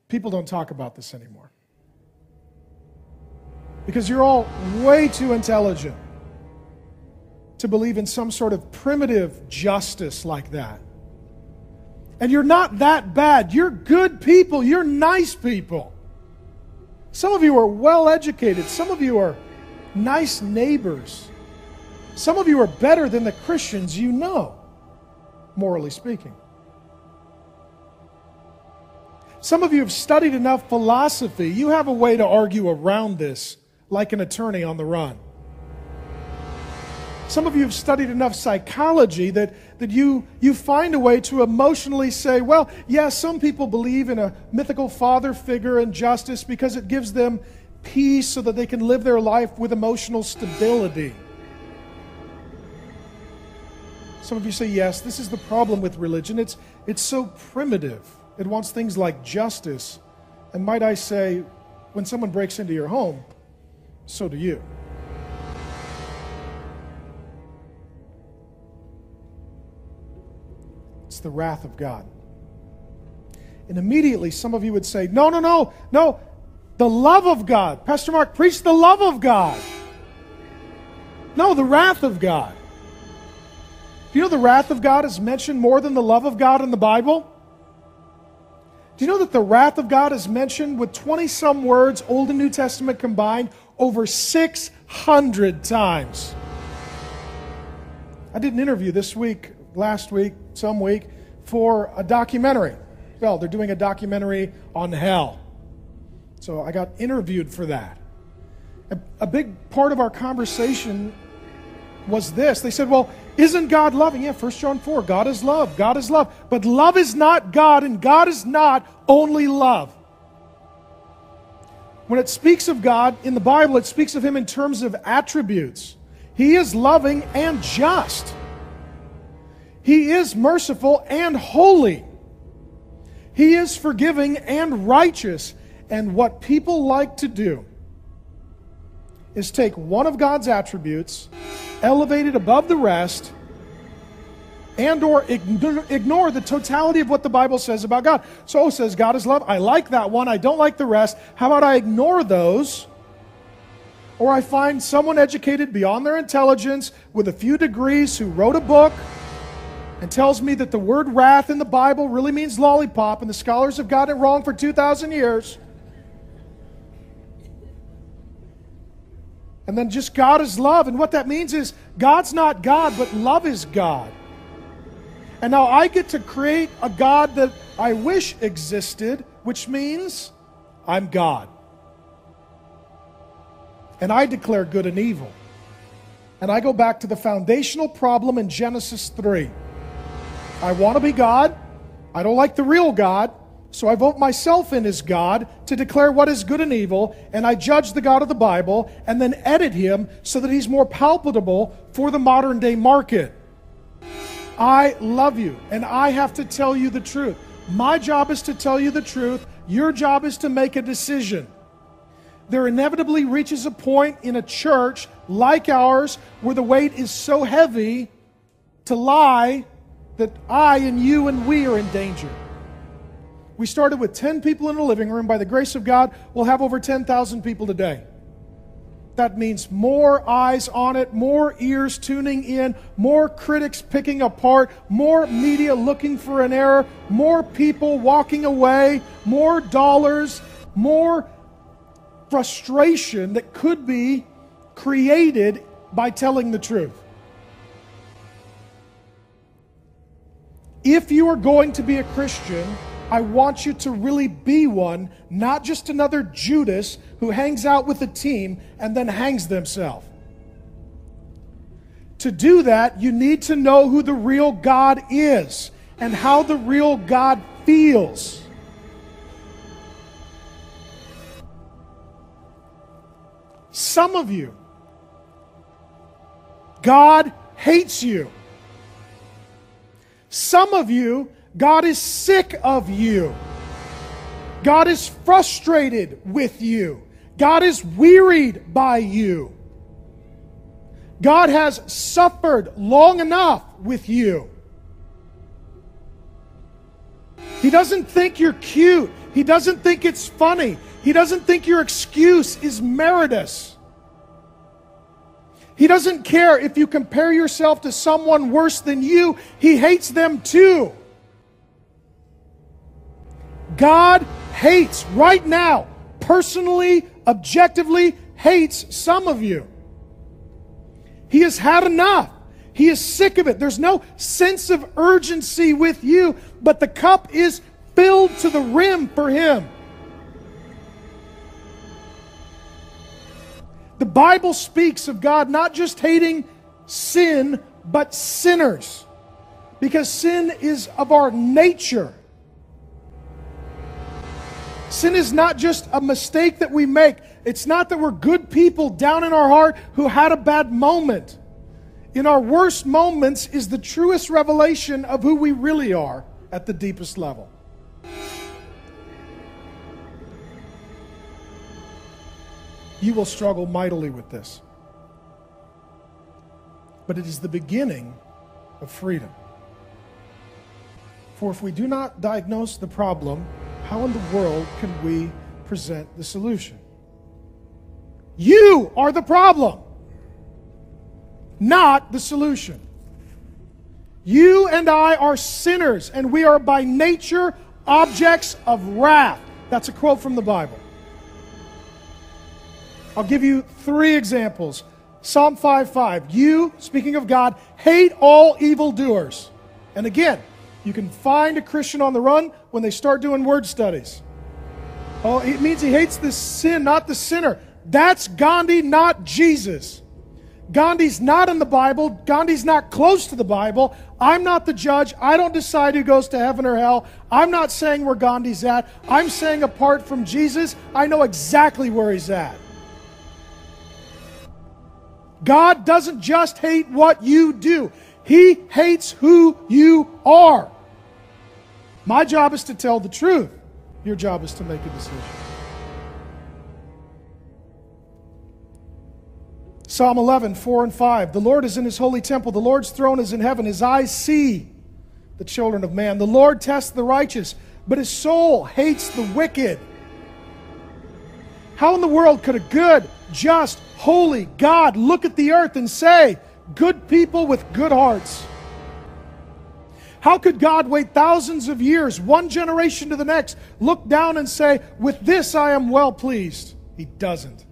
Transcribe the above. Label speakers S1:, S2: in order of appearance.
S1: People don't talk about this anymore. Because you're all way too intelligent to believe in some sort of primitive justice like that. And you're not that bad. You're good people. You're nice people. Some of you are well educated. Some of you are nice neighbors. Some of you are better than the Christians you know, morally speaking. Some of you have studied enough philosophy. You have a way to argue around this, like an attorney on the run. Some of you have studied enough psychology that you find a way to emotionally say, well, yeah, some people believe in a mythical father figure and justice because it gives them peace so that they can live their life with emotional stability. Some of you say, yes, this is the problem with religion. It's so primitive. It wants things like justice. And might I say, when someone breaks into your home, so do you. It's the wrath of God. And immediately some of you would say, no, the love of God. Pastor Mark, preach the love of God. No, the wrath of God. Do you know the wrath of God is mentioned more than the love of God in the Bible? Do you know that the wrath of God is mentioned with 20-some words, Old and New Testament combined, over 600 times? I did an interview this week, last week, some week, for a documentary. Well, they're doing a documentary on hell. So I got interviewed for that. A big part of our conversation was this. They said, well, isn't God loving? Yeah, 1 John 4, God is love. God is love. But love is not God, and God is not only love. When it speaks of God in the Bible, it speaks of Him in terms of attributes. He is loving and just. He is merciful and holy. He is forgiving and righteous. And what people like to do is take one of God's attributes, elevate it above the rest, and or ignore the totality of what the Bible says about God. So it says God is love. I like that one. I don't like the rest. How about I ignore those? Or I find someone educated beyond their intelligence with a few degrees who wrote a book and tells me that the word wrath in the Bible really means lollipop, and the scholars have got it wrong for 2,000 years. And then just God is love. And what that means is God's not God, but love is God. And now I get to create a God that I wish existed, which means I'm God. And I declare good and evil. And I go back to the foundational problem in Genesis 3. I want to be God. I don't like the real God. So I vote myself in as God to declare what is good and evil, and I judge the God of the Bible and then edit Him so that He's more palatable for the modern day market. I love you, and I have to tell you the truth. My job is to tell you the truth. Your job is to make a decision. There inevitably reaches a point in a church like ours where the weight is so heavy to lie that I and you and we are in danger. We started with 10 people in a living room. By the grace of God, we'll have over 10,000 people today. That means more eyes on it, more ears tuning in, more critics picking apart, more media looking for an error, more people walking away, more dollars, more frustration that could be created by telling the truth. If you are going to be a Christian, I want you to really be one, not just another Judas who hangs out with a team and then hangs themselves. To do that, you need to know who the real God is and how the real God feels. Some of you, God hates you. Some of you, God is sick of you. God is frustrated with you. God is wearied by you. God has suffered long enough with you. He doesn't think you're cute. He doesn't think it's funny. He doesn't think your excuse is meritorious. He doesn't care if you compare yourself to someone worse than you. He hates them too. God hates right now, personally, objectively, hates some of you. He has had enough. He is sick of it. There's no sense of urgency with you, but the cup is filled to the rim for him. The Bible speaks of God not just hating sin, but sinners. Because sin is of our nature. Sin is not just a mistake that we make. It's not that we're good people down in our heart who had a bad moment. In our worst moments is the truest revelation of who we really are at the deepest level. You will struggle mightily with this. But it is the beginning of freedom. For if we do not diagnose the problem, how in the world can we present the solution? You are the problem, not the solution. You and I are sinners, and we are by nature objects of wrath. That's a quote from the Bible. I'll give you 3 examples. Psalm 5:5. You, speaking of God, hate all evildoers. And again, you can find a Christian on the run when they start doing word studies. Oh, it means he hates the sin, not the sinner. That's Gandhi, not Jesus. Gandhi's not in the Bible. Gandhi's not close to the Bible. I'm not the judge. I don't decide who goes to heaven or hell. I'm not saying where Gandhi's at. I'm saying apart from Jesus, I know exactly where he's at. God doesn't just hate what you do. He hates who you are. My job is to tell the truth. Your job is to make a decision. Psalm 11:4-5. The Lord is in his holy temple. The Lord's throne is in heaven. His eyes see the children of man. The Lord tests the righteous, but his soul hates the wicked. How in the world could a good, just, holy God look at the earth and say, good people with good hearts? How could God wait thousands of years, one generation to the next, look down and say, with this I am well pleased? He doesn't.